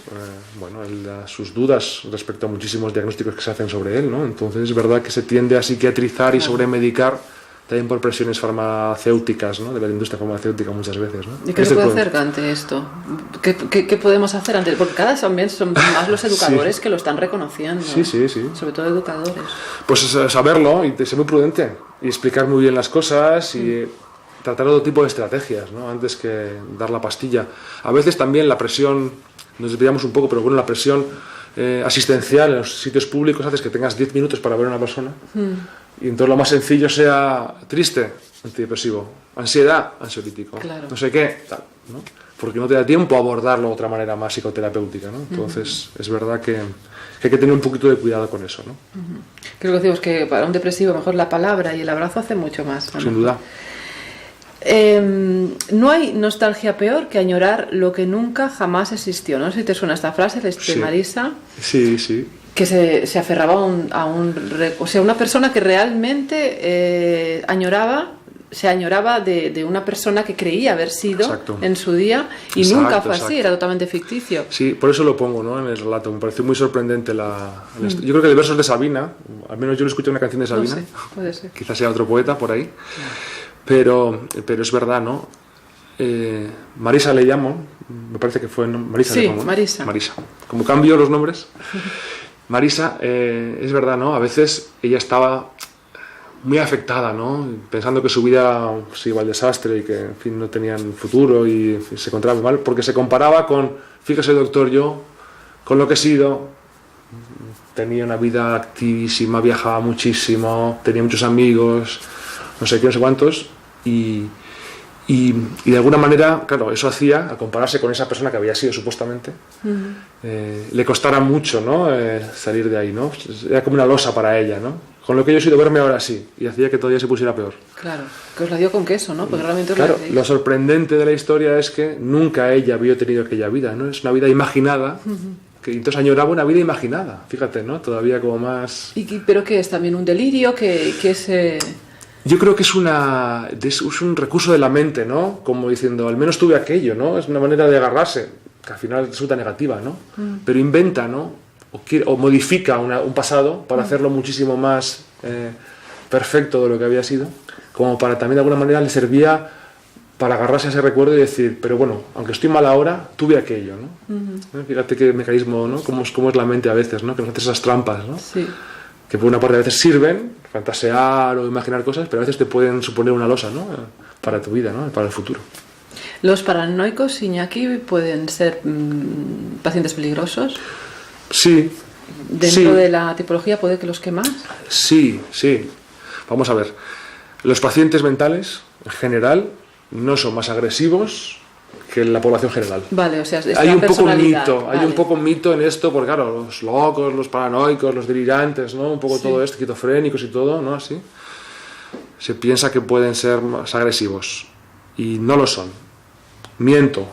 bueno, él da sus dudas respecto a muchísimos diagnósticos que se hacen sobre él, ¿no? Entonces es verdad que se tiende a psiquiatrizar y sobremedicar también por presiones farmacéuticas, ¿no? De la industria farmacéutica muchas veces, ¿no? ¿Y qué se puede hacer ante esto? ¿Qué podemos hacer ante? Porque cada vez también son más los educadores que lo están reconociendo. Sí. Sobre todo educadores. Pues saberlo y ser muy prudente y explicar muy bien las cosas y tratar otro tipo de estrategias, ¿no? Antes que dar la pastilla. A veces también la presión, nos desviamos un poco, pero bueno, la presión asistencial en los sitios públicos haces que tengas 10 minutos para ver a una persona y entonces lo más sencillo sea triste, antidepresivo, ansiedad, ansiolítico, claro. no sé qué, tal, ¿no? Porque no te da tiempo a abordarlo de otra manera más psicoterapéutica, ¿no? Entonces es verdad que hay que tener un poquito de cuidado con eso, ¿no? Creo que decimos que para un depresivo mejor la palabra y el abrazo hace mucho más, ¿no? Sin duda. No hay nostalgia peor que añorar lo que nunca jamás existió. No sé si te suena esta frase de Sí. Marisa, Sí, sí. que se aferraba o sea, una persona que realmente se añoraba de una persona que creía haber sido Exacto. en su día y Exacto, nunca fue así, exacto. era totalmente ficticio. Sí, por eso lo pongo, ¿no? En el relato. Me pareció muy sorprendente yo creo que de versos de Sabina, al menos yo lo escuché en una canción de No Sabina, sé, puede ser. quizás sea otro poeta por ahí, pero es verdad, ¿no? Marisa le llamo, me parece que fue Marisa. Sí, le llamo, ¿no? Marisa. Como cambio los nombres, Marisa, es verdad, ¿no? A veces ella estaba muy afectada, ¿no? Pensando que su vida se iba al desastre y que, en fin, no tenían futuro y en fin, se encontraba muy mal, porque se comparaba con, fíjese doctor, yo, con lo que he sido, tenía una vida activísima, viajaba muchísimo, tenía muchos amigos, no sé qué, no sé cuántos, y de alguna manera, claro, eso hacía, al compararse con esa persona que había sido supuestamente, le costara mucho, ¿no? Salir de ahí, ¿no? Era como una losa para ella, ¿no? Con lo que yo he sido verme ahora sí, y hacía que todavía se pusiera peor. Claro, que os la dio con queso, ¿no? Porque realmente os Claro, la lo sorprendente de la historia es que nunca ella había tenido aquella vida, ¿no? Es una vida imaginada, que entonces añoraba una vida imaginada, fíjate, ¿no? Todavía como más... ¿Pero qué es? ¿También un delirio? ¿Qué es...? Yo creo que es un recurso de la mente, ¿no? Como diciendo, al menos tuve aquello, ¿no? Es una manera de agarrarse, que al final resulta negativa, ¿no? Pero inventa, ¿no? O modifica un pasado para hacerlo muchísimo más perfecto de lo que había sido, como para también de alguna manera le servía para agarrarse a ese recuerdo y decir, pero bueno, aunque estoy mal ahora, tuve aquello, ¿no? Fíjate qué mecanismo, ¿no? Cómo es la mente a veces, ¿no? Que nos hace esas trampas, ¿no? Sí. Que por una parte a veces sirven, fantasear o imaginar cosas, pero a veces te pueden suponer una losa, ¿no? Para tu vida, ¿no? Para el futuro. ¿Los paranoicos, Iñaki, pueden ser pacientes peligrosos? Sí. ¿Dentro de la tipología puede que los que más? Sí, sí. Vamos a ver. Los pacientes mentales, en general, no son más agresivos que la población general. Vale, o sea, es hay la un poco personalidad, mito, vale. hay un poco mito en esto, porque claro, los locos, los paranoicos, los delirantes, ¿no? Un poco Sí. todo esto, esquizofrénicos y todo, ¿no? Así. Se piensa que pueden ser más agresivos y no lo son. Miento.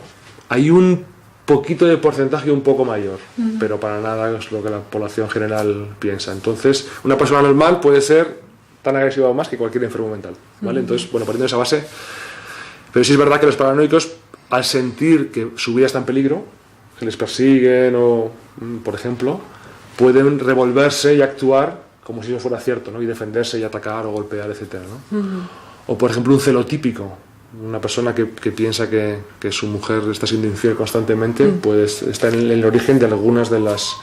Hay un poquito de porcentaje un poco mayor, pero para nada es lo que la población general piensa. Entonces, una persona normal puede ser tan agresiva o más que cualquier enfermo mental, ¿vale? Entonces, bueno, partiendo de esa base, pero sí es verdad que los paranoicos, al sentir que su vida está en peligro, que les persiguen o, por ejemplo, pueden revolverse y actuar como si eso fuera cierto, ¿no? Y defenderse y atacar o golpear, etcétera, ¿no? O, por ejemplo, un celo típico. Una persona que piensa que su mujer está siendo infiel constantemente, pues está en el origen de algunas de las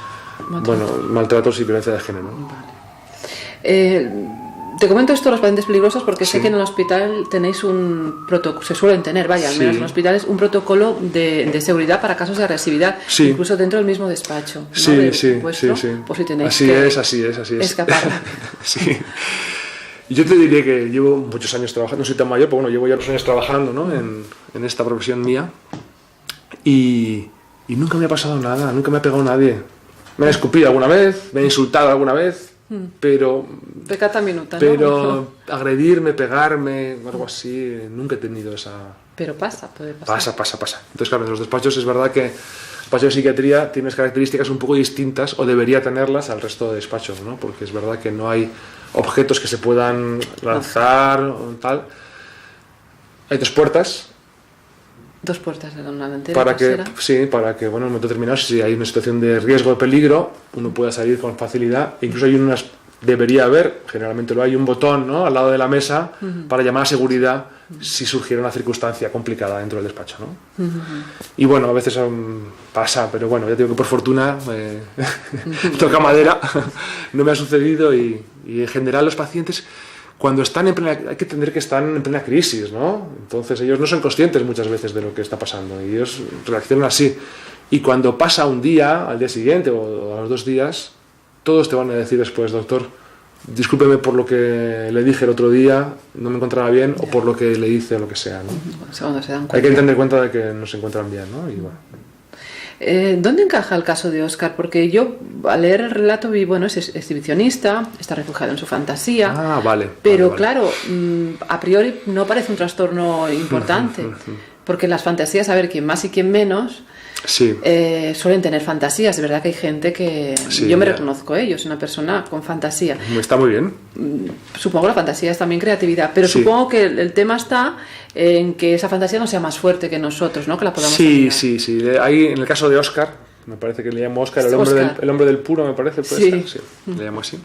maltratos y violencia de género. Te comento esto de los pacientes peligrosos porque Sí. sé que en el hospital tenéis un protocolo, se suelen tener, vaya, al Sí. menos en hospitales, un protocolo de seguridad para casos de agresividad, Sí. incluso dentro del mismo despacho, ¿no? Sí, de sí, vuestro, sí. por si tenéis Así que es, así es. escapar. Sí. Yo te diré que llevo muchos años trabajando, no soy tan mayor, pero bueno, llevo ya unos años trabajando, ¿no? en esta profesión mía y nunca me ha pasado nada, nunca me ha pegado nadie. Me han escupido alguna vez, me han insultado alguna vez, pero Pecata minuta, ¿no? pero agredirme, pegarme, algo así, nunca he tenido esa... Pero puede pasar. Pasa. Entonces, claro, en los despachos es verdad que el despacho de psiquiatría tiene unas características un poco distintas, o debería tenerlas, al resto de despachos, ¿no? Porque es verdad que no hay objetos que se puedan lanzar o tal. Hay dos puertas Dos puertas, una delantera, para que, trasera. sí, para que, bueno, en un momento determinado, si hay una situación de riesgo o peligro, uno pueda salir con facilidad. Incluso hay unas, debería haber, generalmente lo hay, un botón, ¿no? Al lado de la mesa para llamar a seguridad si surgiera una circunstancia complicada dentro del despacho, ¿no? Y bueno, a veces pasa, pero bueno, ya digo que por fortuna toca madera, no me ha sucedido y en general los pacientes, cuando están en plena, hay que entender que están en plena crisis, ¿no? Entonces ellos no son conscientes muchas veces de lo que está pasando y ellos reaccionan así. Y cuando pasa un día, al día siguiente o a los 2 días, todos te van a decir después, doctor, discúlpeme por lo que le dije el otro día, no me encontraba bien, o por lo que le hice o lo que sea, ¿no? Cuando se dan cuenta. Hay que tener cuenta de que no se encuentran bien, ¿no? Y bueno. ¿Dónde encaja el caso de Óscar? Porque yo al leer el relato vi, bueno, es exhibicionista, está refugiado en su fantasía, vale, pero vale. Claro, a priori no parece un trastorno importante, porque las fantasías, a ver, quién más y quién menos, sí. Suelen tener fantasías. De verdad que hay gente que... Sí, yo me reconozco, yo soy una persona con fantasía. Está muy bien. Supongo la fantasía es también creatividad, pero sí. Supongo que el tema está en que esa fantasía no sea más fuerte que nosotros, ¿no? Que la podamos Sí, admirar. sí. Ahí, en el caso de Óscar, me parece que le llamo Óscar, el hombre del puro, me parece, puede ser. Sí, le llamo así.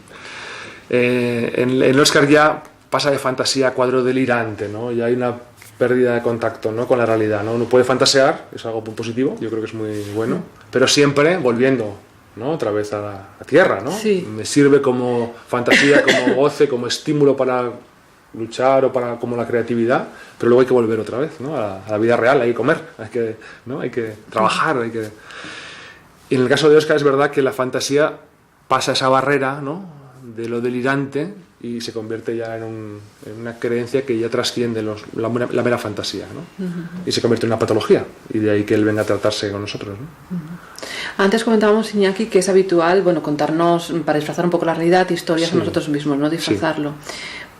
En Óscar ya pasa de fantasía a cuadro delirante, ¿no? Ya hay una pérdida de contacto, ¿no? Con la realidad, ¿no? Uno puede fantasear, es algo muy positivo, yo creo que es muy bueno, pero siempre volviendo, ¿no? Otra vez a la tierra, ¿no? Sí. Me sirve como fantasía, como goce, como estímulo para luchar o para como la creatividad, pero luego hay que volver otra vez, ¿no? A la vida real, hay que comer, ¿no? Hay que trabajar, Y en el caso de Óscar es verdad que la fantasía pasa esa barrera, ¿no? De lo delirante y se convierte ya en una creencia que ya trasciende la mera fantasía, ¿no? Y se convierte en una patología, y de ahí que él venga a tratarse con nosotros, ¿no? Antes comentábamos, Iñaki, que es habitual, bueno, contarnos, para disfrazar un poco la realidad, historias a nosotros mismos, no disfrazarlo,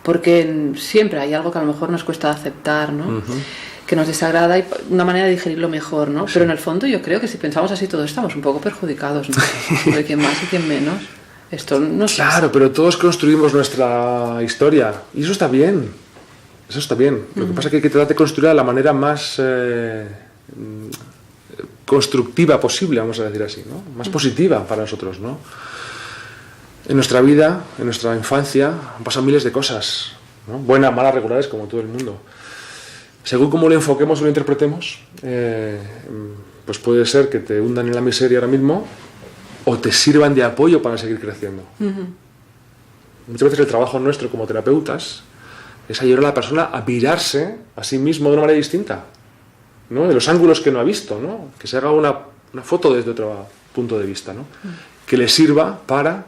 porque siempre hay algo que a lo mejor nos cuesta aceptar, ¿no? Que nos desagrada y una manera de digerirlo mejor, ¿no? Pero en el fondo yo creo que si pensamos así todos estamos un poco perjudicados, ¿no? De quién más y quién menos. Esto no es... Claro, pero todos construimos nuestra historia y eso está bien. Eso está bien. Lo que pasa es que hay que tratar de construirla de la manera más constructiva posible, vamos a decir así, ¿no? Más positiva para nosotros, ¿no? En nuestra vida, en nuestra infancia, han pasado miles de cosas, ¿no? Buenas, malas, regulares, como todo el mundo. Según cómo lo enfoquemos o lo interpretemos, pues puede ser que te hundan en la miseria ahora mismo o te sirvan de apoyo para seguir creciendo. Muchas veces el trabajo nuestro como terapeutas es ayudar a la persona a mirarse a sí mismo de una manera distinta, ¿no? De los ángulos que no ha visto, ¿no? Que se haga una foto desde otro punto de vista, ¿no? Que le sirva para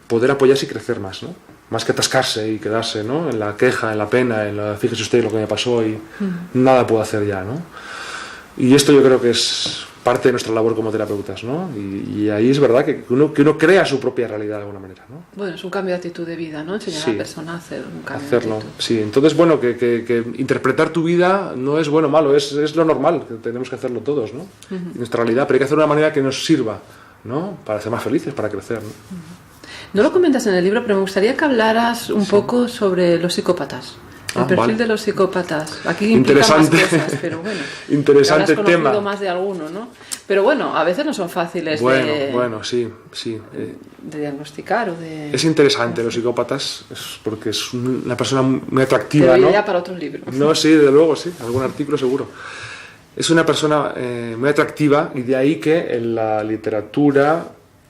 poder apoyarse y crecer más, ¿no? Más que atascarse y quedarse, ¿no? En la queja, en la pena, fíjese usted lo que me pasó y nada puedo hacer ya, ¿no? Y esto yo creo que es parte de nuestra labor como terapeutas, ¿no? Y ahí es verdad que uno crea su propia realidad de alguna manera, ¿no? Bueno, es un cambio de actitud de vida, ¿no? Enseñar a la persona a hacer un cambio de actitud. Sí. Entonces, bueno, que interpretar tu vida no es bueno o malo, es lo normal, que tenemos que hacerlo todos, ¿no? Nuestra realidad, pero hay que hacerlo de una manera que nos sirva, ¿no? Para ser más felices, para crecer, ¿no? No lo comentas en el libro, pero me gustaría que hablaras un poco sobre los psicópatas. El perfil de los psicópatas. Aquí implica más cosas, pero bueno. Interesante tema. Habrás conocido más de alguno, ¿no? Pero bueno, a veces no son fáciles sí. de diagnosticar o de... Es interesante los psicópatas, porque es una persona muy atractiva, Te ¿no? ya para otro libro. No, sí, desde luego, sí. Algún artículo seguro. Es una persona muy atractiva y de ahí que en la literatura,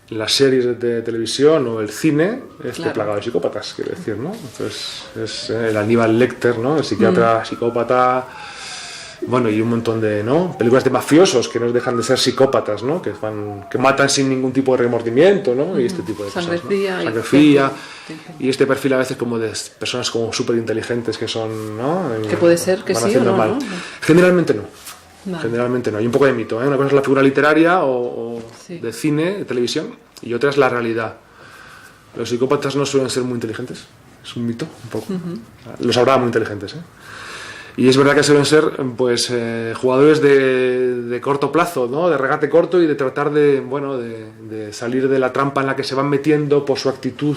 las series de televisión o el cine esté plagado de psicópatas, quiero decir, ¿no? Entonces es el Aníbal Lecter, ¿no? El psiquiatra, psicópata, bueno, y un montón de, ¿no? Películas de mafiosos que no dejan de ser psicópatas, ¿no? Que matan sin ningún tipo de remordimiento, ¿no? Y este tipo de Sangre cosas, fría, ¿no? Sangre fría y este perfil a veces como de personas como súper inteligentes que son, ¿no? Que puede ser que sí o no, ¿no? Generalmente no. Vale. Generalmente no, hay un poco de mito, ¿eh? Una cosa es la figura literaria o de cine, de televisión, y otra es la realidad. Los psicópatas no suelen ser muy inteligentes, es un mito, un poco. Los habrá muy inteligentes, ¿eh? Y es verdad que suelen ser, pues, jugadores de corto plazo, ¿no? De regate corto y de tratar de salir de la trampa en la que se van metiendo por su actitud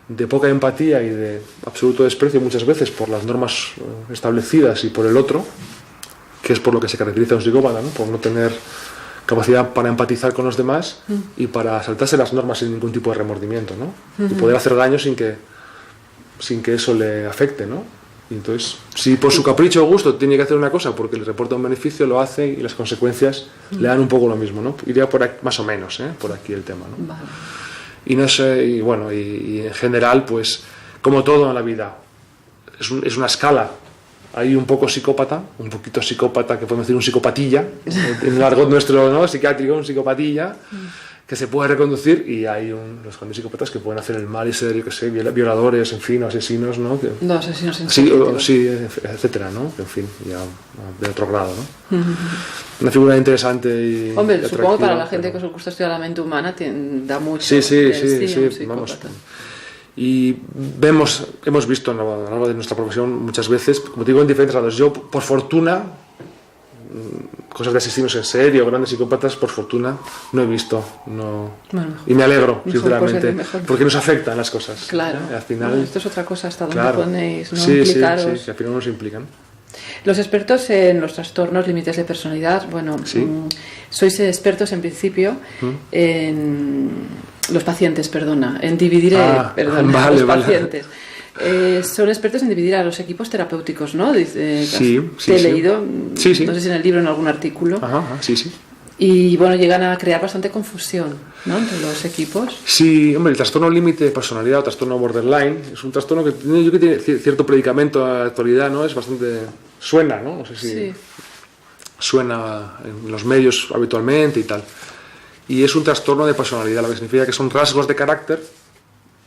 de poca empatía y de absoluto desprecio muchas veces por las normas establecidas y por el otro, que es por lo que se caracteriza a un psicópata, ¿no? Por no tener capacidad para empatizar con los demás y para saltarse las normas sin ningún tipo de remordimiento, ¿no? Y poder hacer daño sin que eso le afecte, ¿no? Y entonces, si por su capricho o gusto tiene que hacer una cosa porque le reporta un beneficio, lo hace y las consecuencias le dan un poco lo mismo, ¿no? Iría por aquí, más o menos, por aquí el tema, ¿no? Vale. Y no sé, y bueno, y en general, pues, como todo en la vida, es una escala hay un poco psicópata, un poquito psicópata, que podemos decir un psicopatilla, en el argot nuestro, ¿no?, psiquiátrico, un psicopatilla, que se puede reconducir, y hay los grandes psicópatas que pueden hacer el mal y ser, yo qué sé, violadores, en fin, o asesinos, ¿no? No, asesinos en sí, sí, etcétera, ¿no? En fin, ya de otro grado, ¿no? Una figura interesante y hombre, supongo que para la gente que os gusta estudiar la mente humana da mucho. Sí, vamos. Y hemos visto a lo largo de nuestra profesión muchas veces, como te digo, en diferentes lados. Yo, por fortuna, cosas de asesinos en serie o grandes psicópatas, por fortuna, no he visto. Y me alegro, sinceramente, porque nos afectan las cosas. Claro. Al final, esto es otra cosa, hasta donde ponéis, ¿no? Sí, implicaros. que al final nos implican. Los expertos en los trastornos límites de personalidad, bueno, sois expertos en principio en los pacientes, en dividir los pacientes. Son expertos en dividir a los equipos terapéuticos, ¿no? Te he leído, no sé si en el libro o en algún artículo. Sí. Y bueno, llegan a crear bastante confusión, ¿no?, entre los equipos. Sí, hombre, el trastorno límite de personalidad o trastorno borderline es un trastorno que tiene cierto predicamento en la actualidad, ¿no? Es bastante... suena, ¿no? No sé si suena en los medios habitualmente y tal. Y es un trastorno de personalidad, lo que significa que son rasgos de carácter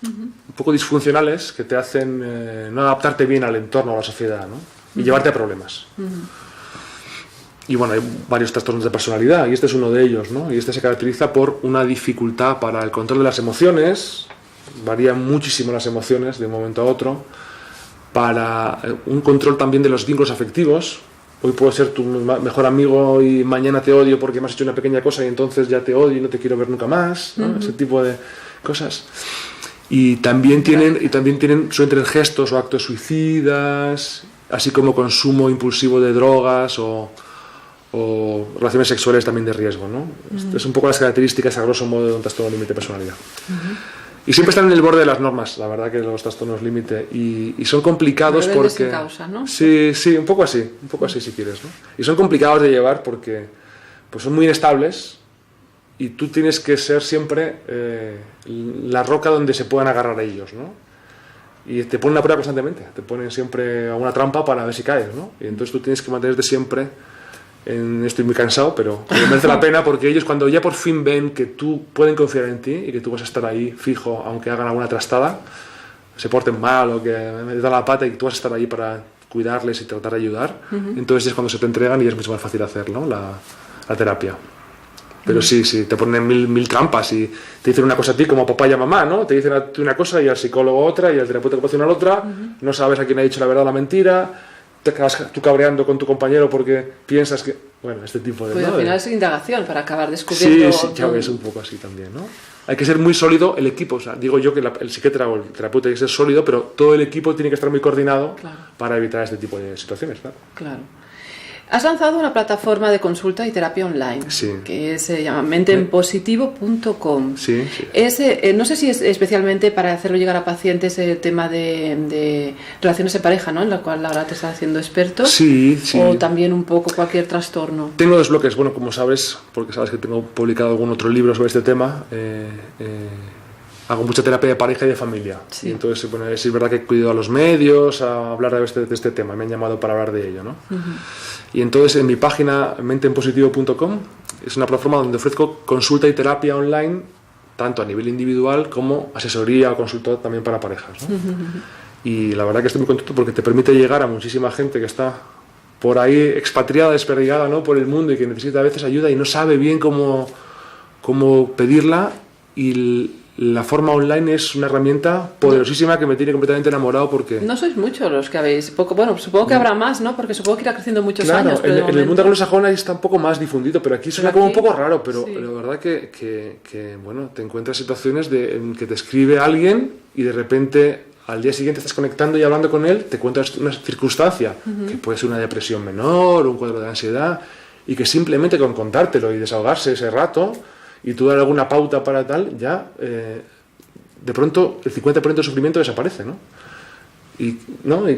un poco disfuncionales que te hacen no adaptarte bien al entorno, a la sociedad, ¿no? Y llevarte a problemas. Y bueno, hay varios trastornos de personalidad y este es uno de ellos, ¿no? Y este se caracteriza por una dificultad para el control de las emociones, varían muchísimo las emociones de un momento a otro, para un control también de los vínculos afectivos. Hoy puedo ser tu mejor amigo y mañana te odio porque me has hecho una pequeña cosa y entonces ya te odio y no te quiero ver nunca más, ¿no? Ese tipo de cosas. Y también suelen tener gestos o actos suicidas, así como consumo impulsivo de drogas o relaciones sexuales también de riesgo, ¿no? Es un poco las características a grosso modo de un trastorno límite de personalidad. Y siempre están en el borde de las normas, la verdad, que los trastornos límite, y son complicados porque... sin causa, ¿no? Sí, un poco así si quieres, ¿no? Y son complicados de llevar porque pues son muy inestables y tú tienes que ser siempre la roca donde se puedan agarrar a ellos, ¿no? Y te ponen a prueba constantemente, te ponen siempre a una trampa para ver si caes, ¿no? Y entonces tú tienes que mantenerte siempre... Estoy muy cansado, pero merece la pena porque ellos, cuando ya por fin ven que tú pueden confiar en ti y que tú vas a estar ahí fijo aunque hagan alguna trastada, se porten mal o que me dan la pata y que tú vas a estar ahí para cuidarles y tratar de ayudar, entonces es cuando se te entregan y es mucho más fácil hacer, ¿no?, la terapia. Pero sí, te ponen mil trampas y te dicen una cosa a ti como papá y a mamá, ¿no? Te dicen a ti una cosa y al psicólogo otra y al terapeuta ocupacional otra, no sabes a quién ha dicho la verdad o la mentira, te acabas tú cabreando con tu compañero porque piensas que... Bueno, este tipo de... Pues al final es indagación para acabar descubriendo... Sí, ya ves, un poco así también, ¿no? Hay que ser muy sólido el equipo, o sea, digo yo que el psiquiatra o el terapeuta hay que ser sólido, pero todo el equipo tiene que estar muy coordinado para evitar este tipo de situaciones, Claro. Has lanzado una plataforma de consulta y terapia online que se llama menteenpositivo.com. Sí. No sé si es especialmente para hacerlo llegar a pacientes el tema de relaciones de pareja, ¿no?, en la cual ahora te estás haciendo experto. Sí. O también un poco cualquier trastorno. Tengo dos bloques, bueno, como sabes, porque sabes que tengo publicado algún otro libro sobre este tema. Hago mucha terapia de pareja y de familia. Y entonces, bueno, es verdad que he cuidado a los medios a hablar de este tema. Me han llamado para hablar de ello, ¿no? Y entonces en mi página menteenpositivo.com es una plataforma donde ofrezco consulta y terapia online, tanto a nivel individual como asesoría o consulta también para parejas, ¿no? Y la verdad que estoy muy contento porque te permite llegar a muchísima gente que está por ahí expatriada, desperdigada, ¿no?, por el mundo y que necesita a veces ayuda y no sabe bien cómo pedirla, y la forma online es una herramienta poderosísima que me tiene completamente enamorado porque... No sois muchos los que habéis... Bueno, supongo que habrá más, ¿no? Porque supongo que irá creciendo muchos años. Claro, en el mundo anglosajón ahí está un poco más difundido, pero aquí suena como un poco raro, pero la verdad que bueno, te encuentras situaciones en que te escribe alguien y de repente al día siguiente estás conectando y hablando con él, te cuentas una circunstancia, que puede ser una depresión menor, un cuadro de ansiedad, y que simplemente con contártelo y desahogarse ese rato y tú dar alguna pauta para tal, ya de pronto el 50% del sufrimiento desaparece, ¿no? Y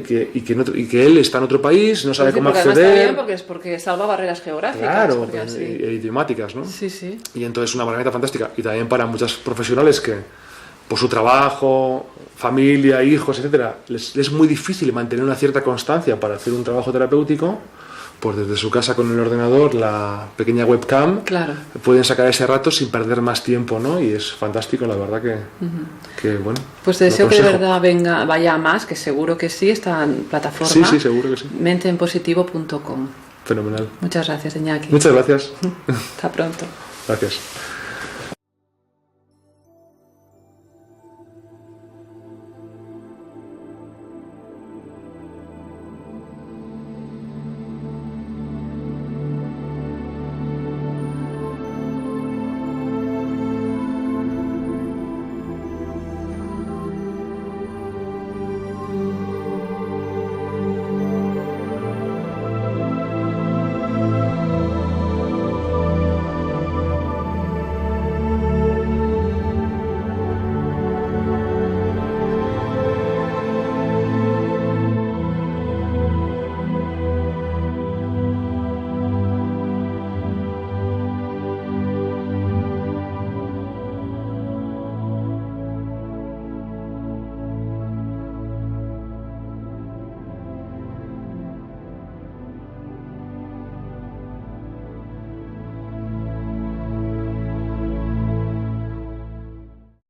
que él está en otro país, no sabe cómo acceder. Está bien porque salva barreras geográficas. Claro, e idiomáticas, ¿no? Sí. Y entonces es una herramienta fantástica. Y también para muchas profesionales que por su trabajo, familia, hijos, etcétera, les es muy difícil mantener una cierta constancia para hacer un trabajo terapéutico, pues desde su casa con el ordenador, la pequeña webcam, Claro. pueden sacar ese rato sin perder más tiempo, ¿no? Y es fantástico, la verdad que bueno. Pues te deseo lo que de aconsejo. verdad vaya a más, que seguro que sí, esta plataforma. Sí, sí, seguro que sí. Menteenpositivo.com. Fenomenal. Muchas gracias, Iñaki. Muchas gracias. Hasta pronto. Gracias.